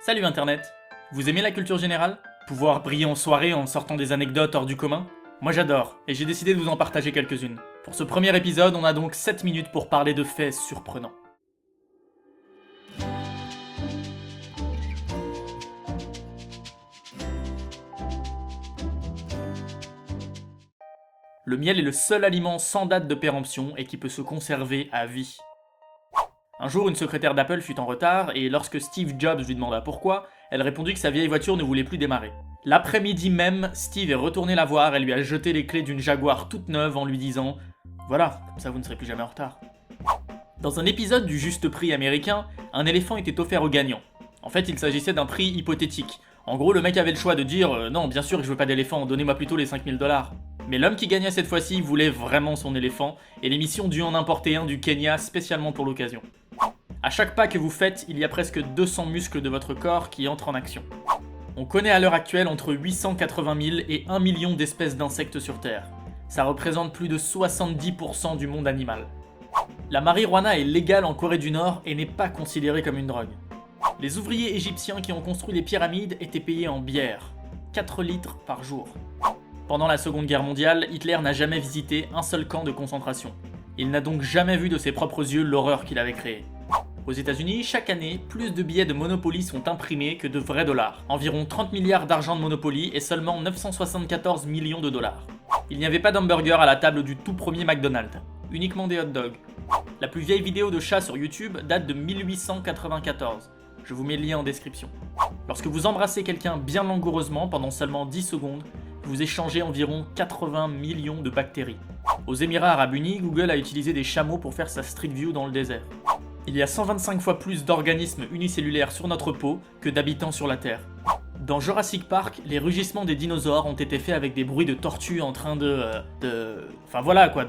Salut Internet. Vous aimez la culture générale? Pouvoir briller en soirée en sortant des anecdotes hors du commun? Moi j'adore, et j'ai décidé de vous en partager quelques-unes. Pour ce premier épisode, on a donc 7 minutes pour parler de faits surprenants. Le miel est le seul aliment sans date de péremption et qui peut se conserver à vie. Un jour, une secrétaire d'Apple fut en retard et lorsque Steve Jobs lui demanda pourquoi, elle répondit que sa vieille voiture ne voulait plus démarrer. L'après-midi même, Steve est retourné la voir et lui a jeté les clés d'une Jaguar toute neuve en lui disant « Voilà, comme ça vous ne serez plus jamais en retard ». Dans un épisode du Juste Prix américain, un éléphant était offert au gagnant. En fait, il s'agissait d'un prix hypothétique. En gros, le mec avait le choix de dire « Non, bien sûr que je veux pas d'éléphant, donnez-moi plutôt les 5000 $. Mais l'homme qui gagnait cette fois-ci voulait vraiment son éléphant, et l'émission dut en importer un du Kenya spécialement pour l'occasion. À chaque pas que vous faites, il y a presque 200 muscles de votre corps qui entrent en action. On connaît à l'heure actuelle entre 880 000 et 1 million d'espèces d'insectes sur Terre. Ça représente plus de 70% du monde animal. La marijuana est légale en Corée du Nord et n'est pas considérée comme une drogue. Les ouvriers égyptiens qui ont construit les pyramides étaient payés en bière, 4 litres par jour. Pendant la Seconde Guerre mondiale, Hitler n'a jamais visité un seul camp de concentration. Il n'a donc jamais vu de ses propres yeux l'horreur qu'il avait créée. Aux États-Unis, chaque année, plus de billets de Monopoly sont imprimés que de vrais dollars. Environ 30 milliards d'argent de Monopoly et seulement 974 millions de dollars. Il n'y avait pas d'hamburger à la table du tout premier McDonald's, uniquement des hot dogs. La plus vieille vidéo de chat sur YouTube date de 1894. Je vous mets le lien en description. Lorsque vous embrassez quelqu'un bien langoureusement pendant seulement 10 secondes, vous échangez environ 80 millions de bactéries. Aux Émirats Arabes Unis, Google a utilisé des chameaux pour faire sa Street View dans le désert. Il y a 125 fois plus d'organismes unicellulaires sur notre peau que d'habitants sur la Terre. Dans Jurassic Park, les rugissements des dinosaures ont été faits avec des bruits de tortues en train Enfin voilà quoi,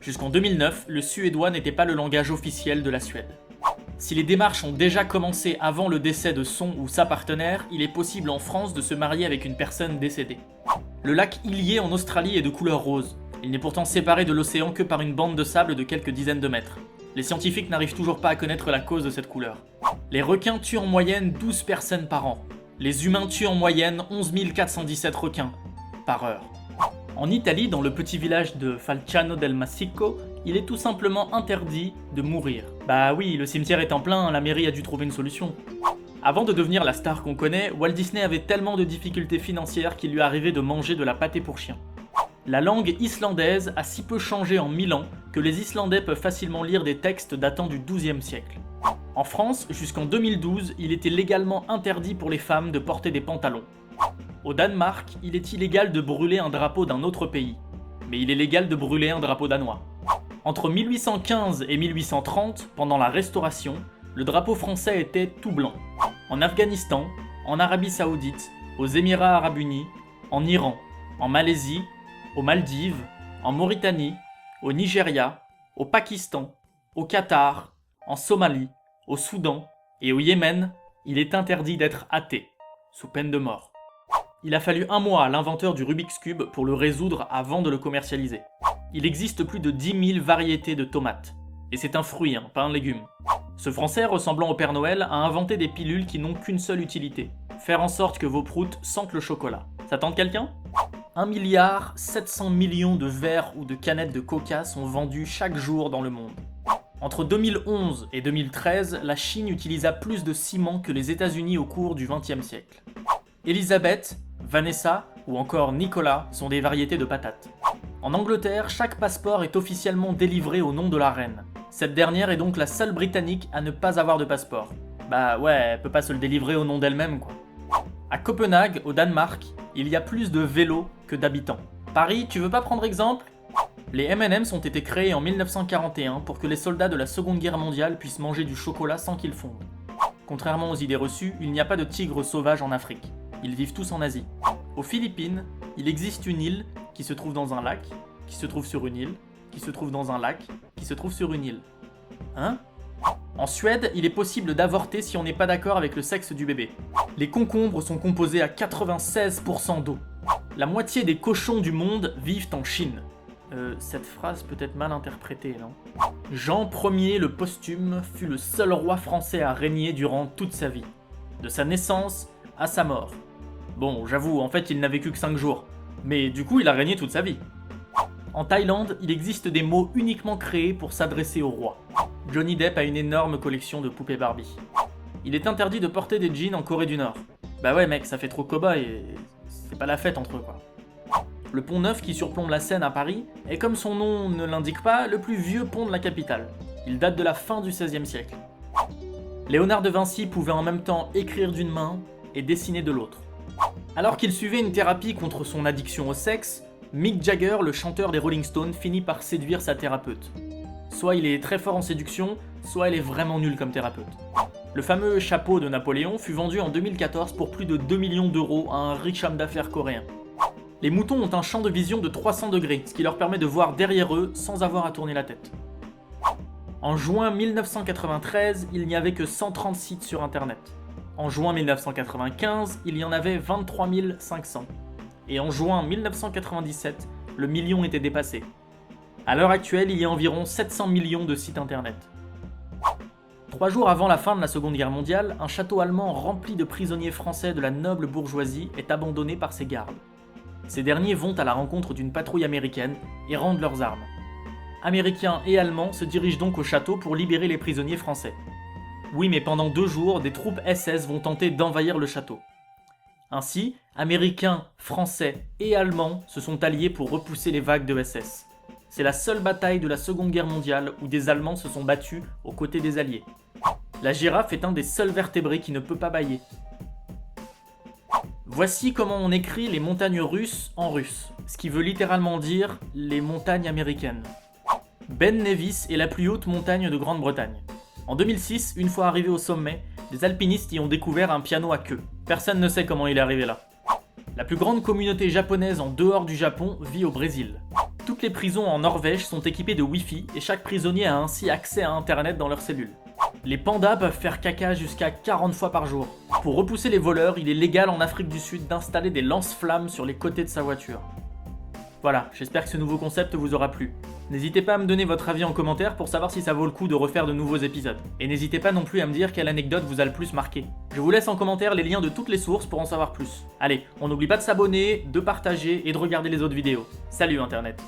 Jusqu'en 2009, le suédois n'était pas le langage officiel de la Suède. Si les démarches ont déjà commencé avant le décès de son ou sa partenaire, il est possible en France de se marier avec une personne décédée. Le lac Illier en Australie est de couleur rose. Il n'est pourtant séparé de l'océan que par une bande de sable de quelques dizaines de mètres. Les scientifiques n'arrivent toujours pas à connaître la cause de cette couleur. Les requins tuent en moyenne 12 personnes par an. Les humains tuent en moyenne 11 417 requins par heure. En Italie, dans le petit village de Falciano del Massico, il est tout simplement interdit de mourir. Bah oui, le cimetière étant plein, la mairie a dû trouver une solution. Avant de devenir la star qu'on connaît, Walt Disney avait tellement de difficultés financières qu'il lui arrivait de manger de la pâtée pour chien. La langue islandaise a si peu changé en 1000 ans que les Islandais peuvent facilement lire des textes datant du XIIe siècle. En France, jusqu'en 2012, il était légalement interdit pour les femmes de porter des pantalons. Au Danemark, il est illégal de brûler un drapeau d'un autre pays, mais il est légal de brûler un drapeau danois. Entre 1815 et 1830, pendant la Restauration, le drapeau français était tout blanc. En Afghanistan, en Arabie Saoudite, aux Émirats Arabes Unis, en Iran, en Malaisie, aux Maldives, en Mauritanie, au Nigeria, au Pakistan, au Qatar, en Somalie, au Soudan et au Yémen, il est interdit d'être athée, sous peine de mort. Il a fallu un mois à l'inventeur du Rubik's Cube pour le résoudre avant de le commercialiser. Il existe plus de 10 000 variétés de tomates. Et c'est un fruit, pas un légume. Ce Français, ressemblant au Père Noël, a inventé des pilules qui n'ont qu'une seule utilité. Faire en sorte que vos proutes sentent le chocolat. Ça tente quelqu'un ? 1,7 milliard de verres ou de canettes de coca sont vendus chaque jour dans le monde. Entre 2011 et 2013, la Chine utilisa plus de ciment que les États-Unis au cours du XXe siècle. Elisabeth, Vanessa ou encore Nicolas sont des variétés de patates. En Angleterre, chaque passeport est officiellement délivré au nom de la reine. Cette dernière est donc la seule britannique à ne pas avoir de passeport. Bah ouais, elle peut pas se le délivrer au nom d'elle-même quoi. À Copenhague, au Danemark, il y a plus de vélos que d'habitants. Paris, tu veux pas prendre exemple ? Les M&M's ont été créés en 1941 pour que les soldats de la Seconde Guerre mondiale puissent manger du chocolat sans qu'ils fondent. Contrairement aux idées reçues, il n'y a pas de tigres sauvages en Afrique. Ils vivent tous en Asie. Aux Philippines, il existe une île qui se trouve dans un lac, qui se trouve sur une île, qui se trouve dans un lac, qui se trouve sur une île. Hein ? En Suède, il est possible d'avorter si on n'est pas d'accord avec le sexe du bébé. Les concombres sont composés à 96% d'eau. La moitié des cochons du monde vivent en Chine. Cette phrase peut être mal interprétée, non? Jean Ier le posthume fut le seul roi français à régner durant toute sa vie, de sa naissance à sa mort. Bon, j'avoue, en fait, il n'a vécu que 5 jours, mais du coup, il a régné toute sa vie. En Thaïlande, il existe des mots uniquement créés pour s'adresser au roi. Johnny Depp a une énorme collection de poupées Barbie. Il est interdit de porter des jeans en Corée du Nord. Bah ouais mec, ça fait trop cow-boy et c'est pas la fête entre eux quoi. Le pont Neuf qui surplombe la Seine à Paris est, comme son nom ne l'indique pas, le plus vieux pont de la capitale. Il date de la fin du XVIe siècle. Léonard de Vinci pouvait en même temps écrire d'une main et dessiner de l'autre. Alors qu'il suivait une thérapie contre son addiction au sexe, Mick Jagger, le chanteur des Rolling Stones, finit par séduire sa thérapeute. Soit il est très fort en séduction, soit elle est vraiment nulle comme thérapeute. Le fameux chapeau de Napoléon fut vendu en 2014 pour plus de 2 millions d'euros à un riche homme d'affaires coréen. Les moutons ont un champ de vision de 300 degrés, ce qui leur permet de voir derrière eux sans avoir à tourner la tête. En juin 1993, il n'y avait que 130 sites sur internet. En juin 1995, il y en avait 23 500. Et en juin 1997, le million était dépassé. À l'heure actuelle, il y a environ 700 millions de sites internet. 3 jours avant la fin de la Seconde Guerre mondiale, un château allemand rempli de prisonniers français de la noble bourgeoisie est abandonné par ses gardes. Ces derniers vont à la rencontre d'une patrouille américaine et rendent leurs armes. Américains et Allemands se dirigent donc au château pour libérer les prisonniers français. Oui, mais pendant 2 jours, des troupes SS vont tenter d'envahir le château. Ainsi, Américains, Français et Allemands se sont alliés pour repousser les vagues de SS. C'est la seule bataille de la Seconde Guerre mondiale où des Allemands se sont battus aux côtés des Alliés. La girafe est un des seuls vertébrés qui ne peut pas bâiller. Voici comment on écrit les montagnes russes en russe, ce qui veut littéralement dire les montagnes américaines. Ben Nevis est la plus haute montagne de Grande-Bretagne. En 2006, une fois arrivé au sommet, des alpinistes y ont découvert un piano à queue. Personne ne sait comment il est arrivé là. La plus grande communauté japonaise en dehors du Japon vit au Brésil. Toutes les prisons en Norvège sont équipées de Wi-Fi et chaque prisonnier a ainsi accès à internet dans leur cellule. Les pandas peuvent faire caca jusqu'à 40 fois par jour. Pour repousser les voleurs, il est légal en Afrique du Sud d'installer des lance-flammes sur les côtés de sa voiture. Voilà, j'espère que ce nouveau concept vous aura plu. N'hésitez pas à me donner votre avis en commentaire pour savoir si ça vaut le coup de refaire de nouveaux épisodes. Et n'hésitez pas non plus à me dire quelle anecdote vous a le plus marqué. Je vous laisse en commentaire les liens de toutes les sources pour en savoir plus. Allez, on n'oublie pas de s'abonner, de partager et de regarder les autres vidéos. Salut Internet!